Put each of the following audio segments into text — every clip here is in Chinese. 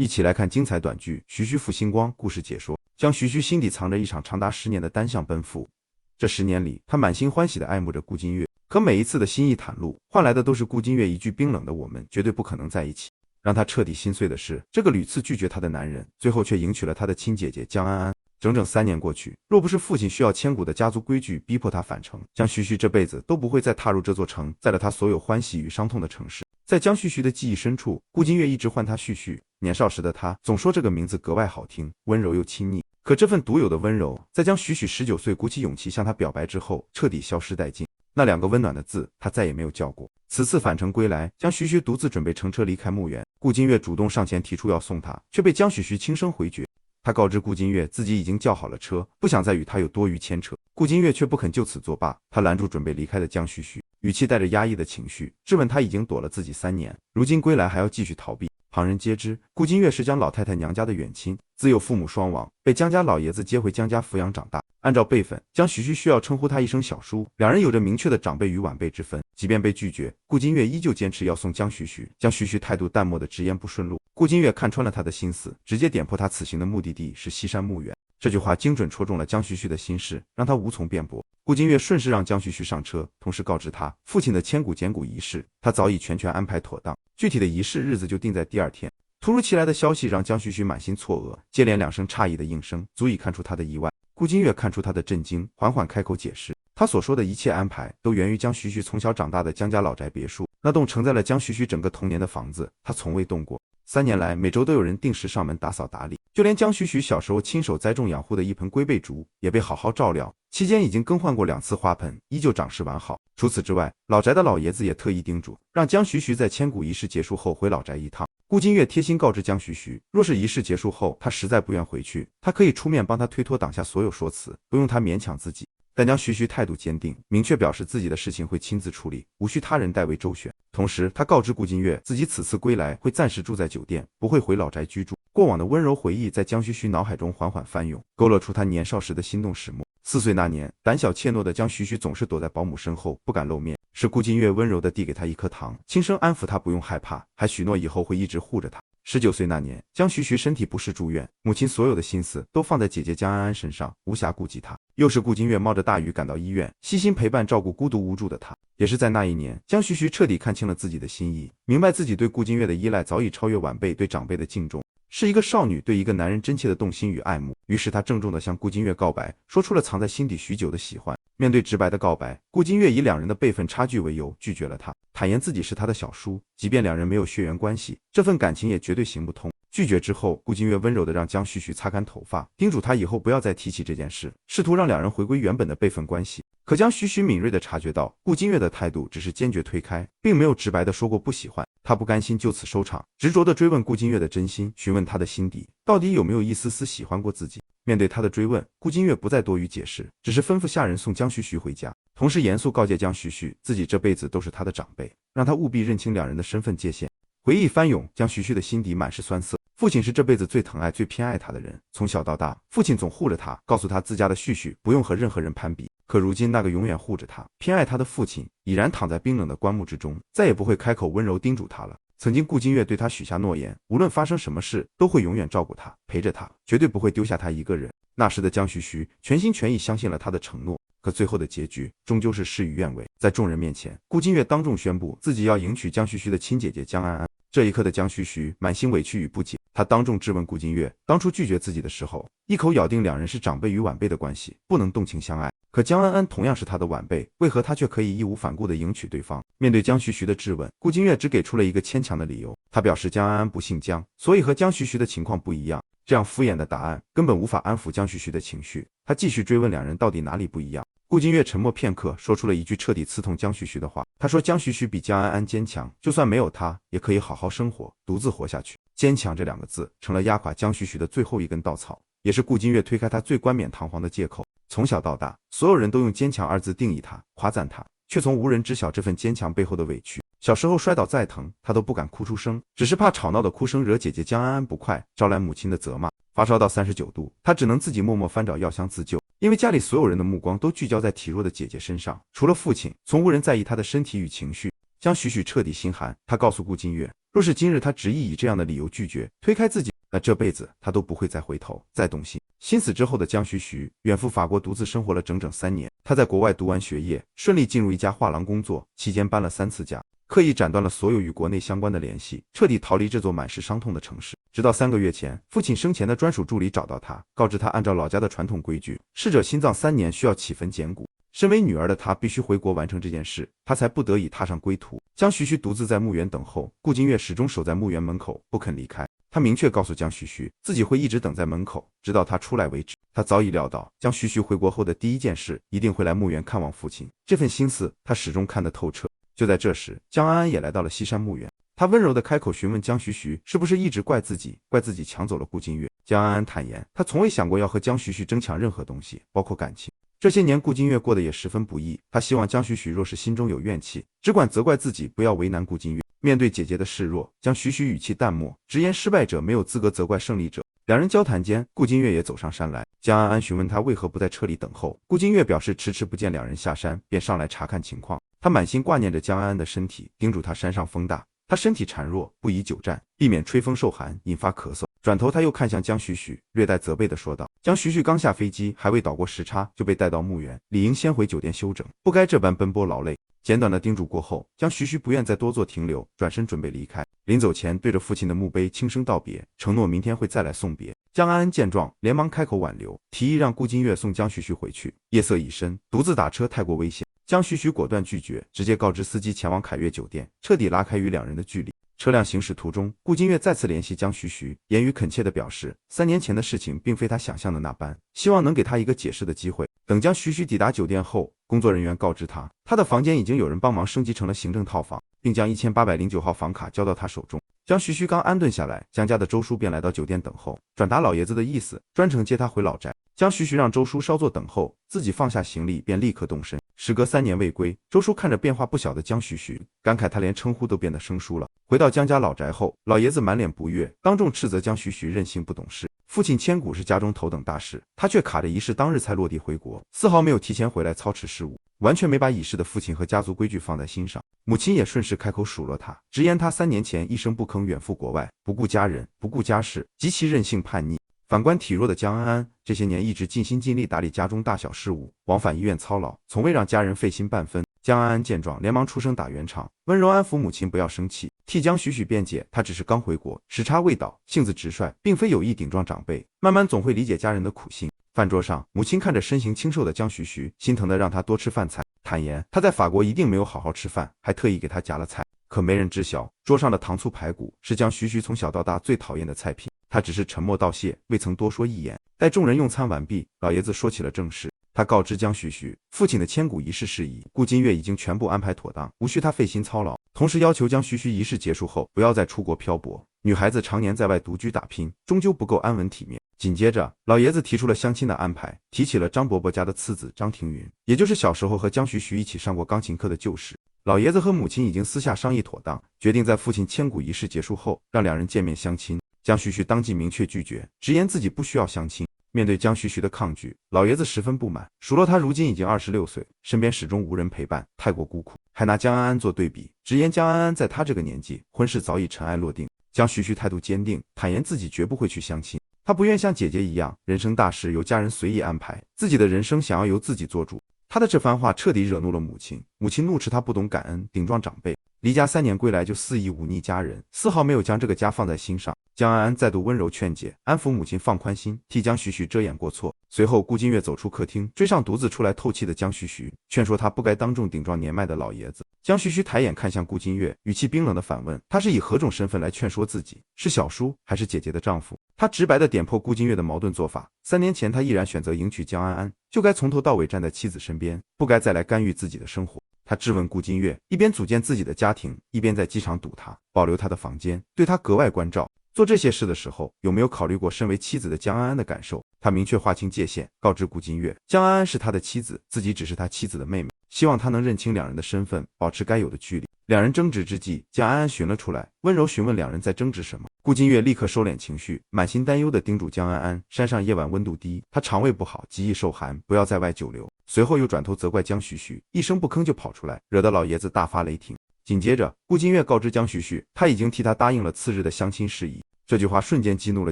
一起来看精彩短剧《徐徐复星光》故事解说。江徐徐心底藏着一场长达10年的单向奔赴，这10年里，他满心欢喜地爱慕着顾金月，可每一次的心意袒露，换来的都是顾金月一句冰冷的"我们绝对不可能在一起"。让他彻底心碎的是，这个屡次拒绝他的男人，最后却迎娶了他的亲姐姐江安安。整整3年过去，若不是父亲需要千古的家族规矩逼迫他返程，江徐徐这辈子都不会再踏入这座承载了他所有欢喜与伤痛的城市。在江徐徐的记忆深处，顾金月一直唤他旭旭。年少时的他总说这个名字格外好听，温柔又亲昵。可这份独有的温柔，在江徐徐19岁鼓起勇气向他表白之后，彻底消失殆尽。那2个温暖的字，他再也没有叫过。此次返程归来，江徐徐独自准备乘车离开墓园。顾金月主动上前提出要送他，却被江徐徐轻声回绝。他告知顾金月自己已经叫好了车，不想再与他有多余牵扯。顾金月却不肯就此作罢，他拦住准备离开的江徐徐，语气带着压抑的情绪，质问他已经躲了自己3年，如今归来还要继续逃避。旁人皆知，顾金月是江老太太娘家的远亲，自幼父母双亡，被江家老爷子接回江家抚养长大。按照辈分，江徐徐需要称呼他一声小叔，两人有着明确的长辈与晚辈之分。即便被拒绝，顾金月依旧坚持要送江徐徐。江徐徐态度淡漠的直言不顺路，顾金月看穿了他的心思，直接点破他此行的目的地是西山墓园。这句话精准戳中了江徐徐的心事，让他无从辩驳。顾金月顺势让江徐徐上车，同时告知他父亲的千古捡骨仪式，他早已全安排妥当，具体的仪式日子就定在第2天。突如其来的消息让江徐徐满心错愕，接连2声诧异的应声，足以看出他的意外。顾金月看出他的震惊，缓缓开口解释，他所说的一切安排都源于江徐徐从小长大的江家老宅别墅，那栋承载了江徐徐整个童年的房子，他从未动过。3年来，每周都有人定时上门打扫打理，就连江徐徐小时候亲手栽种养护的一盆龟背竹也被好好照料，期间已经更换过2次花盆，依旧长势完好。除此之外，老宅的老爷子也特意叮嘱，让江徐徐在千古仪式结束后回老宅一趟。顾金月贴心告知江徐徐，若是仪式结束后他实在不愿回去，他可以出面帮他推脱挡下所有说辞，不用他勉强自己。但江徐徐态度坚定，明确表示自己的事情会亲自处理，无需他人代为周旋。同时他告知顾金月，自己此次归来会暂时住在酒店，不会回老宅居住。过往的温柔回忆在江徐徐脑海中缓缓翻涌，勾勒出他年少时的心动始末。4岁那年，胆小怯懦的江徐徐总是躲在保姆身后，不敢露面。是顾金月温柔地递给他一颗糖，轻声安抚他不用害怕，还许诺以后会一直护着他。19岁那年，江徐徐身体不适住院，母亲所有的心思都放在姐姐江安安身上，无暇顾及他。又是顾金月冒着大雨赶到医院，悉心陪伴照顾孤独无助的他。也是在那一年，江徐徐彻底看清了自己的心意，明白自己对顾金月的依赖早已超越晚辈对长辈的敬重，是一个少女对一个男人真切的动心与爱慕。于是他郑重地向顾金月告白，说出了藏在心底许久的喜欢。面对直白的告白，顾金月以2人的辈分差距为由拒绝了他，坦言自己是他的小叔，即便2人没有血缘关系，这份感情也绝对行不通。拒绝之后，顾金月温柔地让江徐徐擦干头发，叮嘱他以后不要再提起这件事，试图让2人回归原本的辈分关系。可江徐徐敏锐地察觉到顾金月的态度只是坚决推开，并没有直白地说过不喜欢。他不甘心就此收场，执着地追问顾金月的真心，询问他的心底到底有没有一丝丝喜欢过自己。面对他的追问，顾金月不再多余解释，只是吩咐下人送江徐徐回家，同时严肃告诫江徐徐自己这辈子都是他的长辈，让他务必认清2人的身份界限。回忆翻涌，江徐徐的心底满是酸涩。父亲是这辈子最疼爱最偏爱他的人，从小到大，父亲总护着他，告诉他自家的旭旭不用和任何人攀比。可如今那个永远护着他偏爱他的父亲已然躺在冰冷的棺木之中，再也不会开口温柔叮嘱他了。曾经顾金月对他许下诺言，无论发生什么事都会永远照顾他，陪着他，绝对不会丢下他一个人。那时的江徐徐全心全意相信了他的承诺，可最后的结局终究是事与愿违。在众人面前，顾金月当众宣布自己要迎娶江徐徐的亲姐姐江安安。这一刻的江徐徐满心委屈与不解，他当众质问顾金月，当初拒绝自己的时候，一口咬定2人是长辈与晚辈的关系，不能动情相爱。可江安安同样是他的晚辈，为何他却可以义无反顾地迎娶对方？面对江徐徐的质问，顾金月只给出了一个牵强的理由，他表示江安安不姓江，所以和江徐徐的情况不一样。这样敷衍的答案根本无法安抚江徐徐的情绪，他继续追问2人到底哪里不一样。顾金月沉默片刻，说出了一句彻底刺痛江徐徐的话。他说江徐徐比江安安坚强，就算没有他，也可以好好生活，独自活下去。坚强这2个字成了压垮江徐徐的最后一根稻草，也是顾金月推开他最冠冕堂皇的借口。从小到大，所有人都用坚强2字定义他，夸赞他，却从无人知晓这份坚强背后的委屈。小时候摔倒再疼，他都不敢哭出声，只是怕吵闹的哭声惹姐姐江安安不快，招来母亲的责骂。发烧到39度，他只能自己默默翻找药箱自救，因为家里所有人的目光都聚焦在体弱的姐姐身上，除了父亲，从无人在意他的身体与情绪。江徐徐彻底心寒，他告诉顾金月，若是今日他执意以这样的理由拒绝推开自己，那这辈子他都不会再回头再动心。心死之后的江徐徐远赴法国独自生活了整整3年。他在国外读完学业，顺利进入一家画廊工作，期间搬了3次家，刻意斩断了所有与国内相关的联系，彻底逃离这座满是伤痛的城市。直到3个月前，父亲生前的专属助理找到他，告知他按照老家的传统规矩，逝者心脏3年需要起坟捡骨，身为女儿的她必须回国完成这件事，她才不得已踏上归途。江徐徐独自在墓园等候，顾金月始终守在墓园门口不肯离开。他明确告诉江徐徐，自己会一直等在门口，直到他出来为止。他早已料到江徐徐回国后的第一件事一定会来墓园看望父亲，这份心思他始终看得透彻。就在这时，江安安也来到了西山墓园，他温柔地开口询问江徐徐是不是一直怪自己抢走了顾金月。江安安坦言，他从未想过要和江徐徐争抢任何东西，包括感情。这些年顾金月过得也十分不易，他希望江徐徐若是心中有怨气，只管责怪自己，不要为难顾金月。面对姐姐的示弱，江徐徐语气淡漠，直言失败者没有资格责怪胜利者。两人交谈间，顾金月也走上山来。江安安询问他为何不在车里等候，顾金月表示迟迟不见两人下山，便上来查看情况。他满心挂念着江安安的身体，叮嘱他山上风大，他身体孱弱，不宜久站，避免吹风受寒引发咳嗽。转头他又看向江徐徐，略带责备地说道：江徐徐刚下飞机，还未倒过时差，就被带到墓园，理应先回酒店休整，不该这般奔波劳累。简短的叮嘱过后，江徐徐不愿再多做停留，转身准备离开。临走前对着父亲的墓碑轻声道别，承诺明天会再来送别。江安安见状，连忙开口挽留，提议让顾金月送江徐徐回去。夜色已深，独自打车太过危险，江徐徐果断拒绝，直接告知司机前往凯悦酒店，彻底拉开与两人的距离。车辆行驶途中，顾金月再次联系江徐徐，言语恳切地表示3年前的事情并非他想象的那般，希望能给他一个解释的机会。等江徐徐抵达酒店后，工作人员告知他，他的房间已经有人帮忙升级成了行政套房，并将1809号房卡交到他手中。江徐徐刚安顿下来，江家的周叔便来到酒店等候，转达老爷子的意思，专程接他回老宅。江徐徐让周叔稍作等候，自己放下行李便立刻动身。时隔3年未归，周叔看着变化不小的江徐徐，感慨他连称呼都变得生疏了。回到江家老宅后，老爷子满脸不悦，当众斥责江徐徐任性不懂事。父亲千古是家中头等大事，他却卡着仪式当日才落地回国，丝毫没有提前回来操持事务，完全没把已逝的父亲和家族规矩放在心上。母亲也顺势开口数落他，直言他3年前一声不吭远赴国外，不顾家人，不顾家事，极其任性叛逆。反观体弱的江安安，这些年一直尽心尽力打理家中大小事务，往返医院操劳，从未让家人费心半分。江安安见状，连忙出声打圆场，温柔安抚母亲不要生气，替江徐徐辩解，他只是刚回国，时差未倒，性子直率，并非有意顶撞长辈，慢慢总会理解家人的苦心。饭桌上，母亲看着身形清瘦的江徐徐，心疼的让他多吃饭菜，坦言他在法国一定没有好好吃饭，还特意给他夹了菜。可没人知晓，桌上的糖醋排骨是江徐徐从小到大最讨厌的菜品，他只是沉默道谢，未曾多说一言。待众人用餐完毕，老爷子说起了正事。他告知江徐徐，父亲的千古仪式事宜，顾金月已经全部安排妥当，无需他费心操劳。同时要求江徐徐仪式结束后不要再出国漂泊，女孩子常年在外独居打拼，终究不够安稳体面。紧接着，老爷子提出了相亲的安排，提起了张伯伯家的次子张庭云，也就是小时候和江徐徐一起上过钢琴课的旧识。老爷子和母亲已经私下商议妥当，决定在父亲千古仪式结束后让两人见面相亲。江徐徐当即明确拒绝，直言自己不需要相亲。面对江徐徐的抗拒，老爷子十分不满，数落他如今已经26岁，身边始终无人陪伴，太过孤苦，还拿江安安做对比，直言江安安在他这个年纪，婚事早已尘埃落定。江徐徐态度坚定，坦言自己绝不会去相亲，他不愿像姐姐一样，人生大事由家人随意安排，自己的人生想要由自己做主。他的这番话彻底惹怒了母亲，母亲怒斥他不懂感恩，顶撞长辈，离家3年归来就肆意忤逆家人，丝毫没有将这个家放在心上。江安安再度温柔劝解，安抚母亲放宽心，替江徐徐遮掩过错。随后顾金月走出客厅，追上独自出来透气的江徐徐，劝说他不该当众顶撞年迈的老爷子。江徐徐抬眼看向顾金月，语气冰冷地反问，他是以何种身份来劝说自己？是小叔还是姐姐的丈夫？他直白地点破顾金月的矛盾做法。3年前他毅然选择迎娶江安安，就该从头到尾站在妻子身边，不该再来干预自己的生活。他质问顾金月，一边组建自己的家庭，一边在机场堵他，保留他的房间，对他格外关照。做这些事的时候，有没有考虑过身为妻子的江安安的感受？他明确划清界限，告知顾金月，江安安是他的妻子，自己只是他妻子的妹妹，希望他能认清两人的身份，保持该有的距离。两人争执之际，江安安寻了出来，温柔询问两人在争执什么。顾金月立刻收敛情绪，满心担忧地叮嘱江安安，山上夜晚温度低，他肠胃不好，极易受寒，不要在外久留。随后又转头责怪江徐徐，一声不吭就跑出来，惹得老爷子大发雷霆。紧接着，顾金月告知江徐徐，他已经替他答应了次日的相亲事宜。这句话瞬间激怒了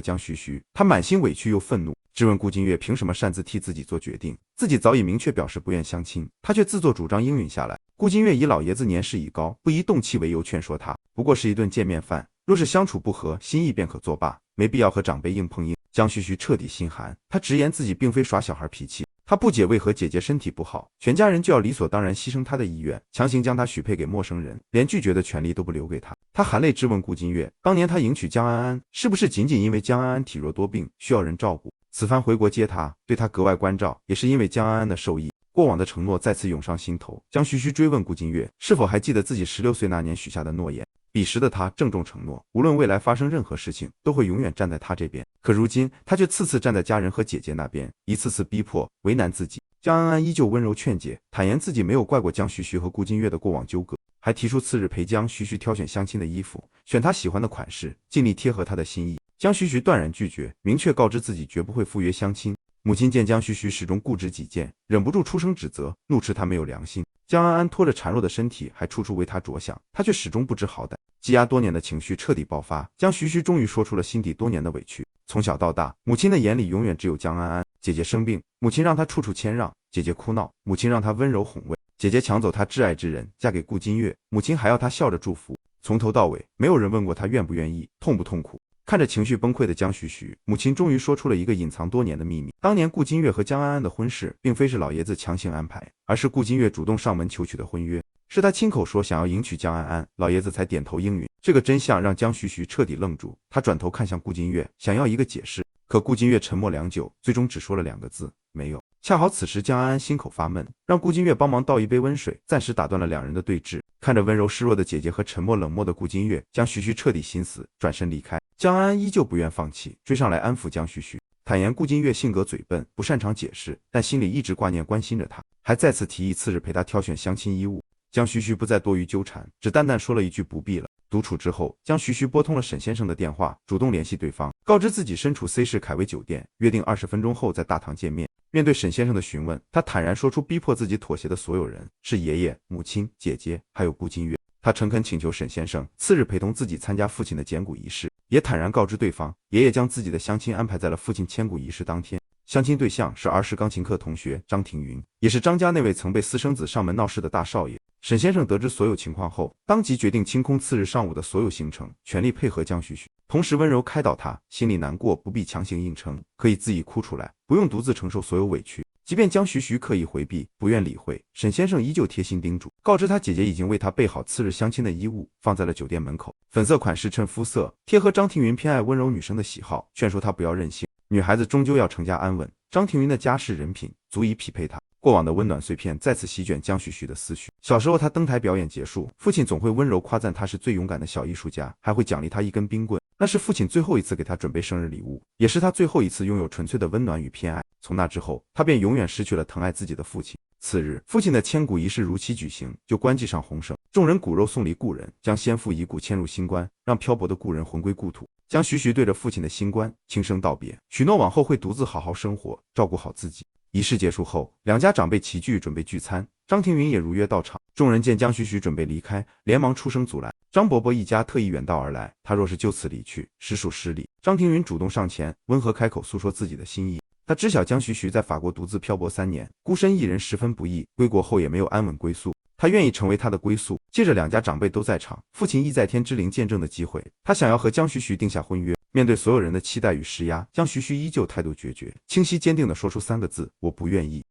江徐徐，他满心委屈又愤怒，质问顾金月凭什么擅自替自己做决定，自己早已明确表示不愿相亲，他却自作主张应允下来。顾金月以老爷子年事已高，不宜动气为由劝说他，不过是一顿见面饭，若是相处不和，心意便可作罢，没必要和长辈硬碰硬。江徐徐彻底心寒，他直言自己并非耍小孩脾气，他不解为何姐姐身体不好，全家人就要理所当然牺牲他的意愿，强行将他许配给陌生人，连拒绝的权利都不留给他。他含泪质问顾金月，当年他迎娶江安安，是不是仅仅因为江安安体弱多病，需要人照顾？此番回国接他，对他格外关照，也是因为江安安的受益。过往的承诺再次涌上心头，江徐徐追问顾金月是否还记得自己16岁那年许下的诺言。彼时的他郑重承诺，无论未来发生任何事情，都会永远站在他这边。可如今，他却次次站在家人和姐姐那边，一次次逼迫为难自己。江安安依旧温柔劝解，坦言自己没有怪过江徐徐和顾金月的过往纠葛，还提出次日陪江徐徐挑选相亲的衣服，选他喜欢的款式，尽力贴合他的心意。江徐徐断然拒绝，明确告知自己绝不会赴约相亲。母亲见江徐徐始终固执己见，忍不住出声指责，怒斥他没有良心。江安安拖着孱弱的身体，还处处为他着想，他却始终不知好歹。积压多年的情绪彻底爆发，江徐徐终于说出了心底多年的委屈。从小到大，母亲的眼里永远只有江安安。姐姐生病，母亲让她处处谦让；姐姐哭闹，母亲让她温柔哄慰；姐姐抢走她挚爱之人，嫁给顾金月，母亲还要她笑着祝福。从头到尾，没有人问过她愿不愿意，痛不痛苦。看着情绪崩溃的江徐徐，母亲终于说出了一个隐藏多年的秘密。当年顾金月和江安安的婚事，并非是老爷子强行安排，而是顾金月主动上门求娶的婚约，是他亲口说想要迎娶江安安，老爷子才点头应允。这个真相让江徐徐彻底愣住，他转头看向顾金月，想要一个解释，可顾金月沉默良久，最终只说了2个字：没有。恰好此时江安安心口发闷，让顾金月帮忙倒一杯温水，暂时打断了2人的对峙。看着温柔示弱的姐姐和沉默冷漠的顾金月，江徐徐彻底心死，转身离开。江安安依旧不愿放弃，追上来安抚江徐徐，坦言顾金月性格嘴笨，不擅长解释，但心里一直挂念关心着她，还再次提议次日陪她挑选相亲衣物。江徐徐不再多余纠缠，只淡淡说了一句不必了。独处之后，江徐徐拨通了沈先生的电话，主动联系对方，告知自己身处 C 市凯威酒店，约定20分钟后在大堂见面。面对沈先生的询问，他坦然说出逼迫自己妥协的所有人，是爷爷、母亲、姐姐，还有顾金月。他诚恳请求沈先生次日陪同自己参加父亲的捡骨仪式，也坦然告知对方，爷爷将自己的相亲安排在了父亲迁骨仪式当天。相亲对象是儿时钢琴课同学张庭云，也是张家那位曾被私生子上门闹事的大少爷。沈先生得知所有情况后，当即决定清空次日上午的所有行程，全力配合江徐徐，同时温柔开导他，心里难过不必强行硬撑，可以自己哭出来，不用独自承受所有委屈。即便江徐徐刻意回避，不愿理会，沈先生依旧贴心叮嘱，告知他姐姐已经为他备好次日相亲的衣物，放在了酒店门口。粉色款式衬肤色，贴合张庭云偏爱温柔女生的喜好，劝说他不要任性，女孩子终究要成家安稳。张庭云的家世人品足以匹配他。过往的温暖碎片再次席卷江徐徐的思绪。小时候他登台表演结束，父亲总会温柔夸赞他是最勇敢的小艺术家，还会奖励他一根冰棍。那是父亲最后一次给他准备生日礼物，也是他最后一次拥有纯粹的温暖与偏爱。从那之后，他便永远失去了疼爱自己的父亲。次日，父亲的迁骨仪式如期举行，就官祭上红绳，众人骨肉送离故人，将先父遗骨迁入新棺，让漂泊的故人魂归故土。江徐徐对着父亲的新棺轻声道别，许诺往后会独自好好生活，照顾好自己。仪式结束后，两家长辈齐聚准备聚餐，张庭云也如约到场。众人见江徐徐准备离开，连忙出声阻拦。张伯伯一家特意远道而来，他若是就此离去，实属失礼。张庭云主动上前，温和开口诉说自己的心意。他知晓江徐徐在法国独自漂泊3年，孤身一人十分不易，归国后也没有安稳归宿。他愿意成为他的归宿。借着两家长辈都在场，父亲意在天之灵见证的机会，他想要和江徐徐定下婚约。面对所有人的期待与施压，江徐徐依旧态度决绝，清晰坚定地说出3个字：我不愿意。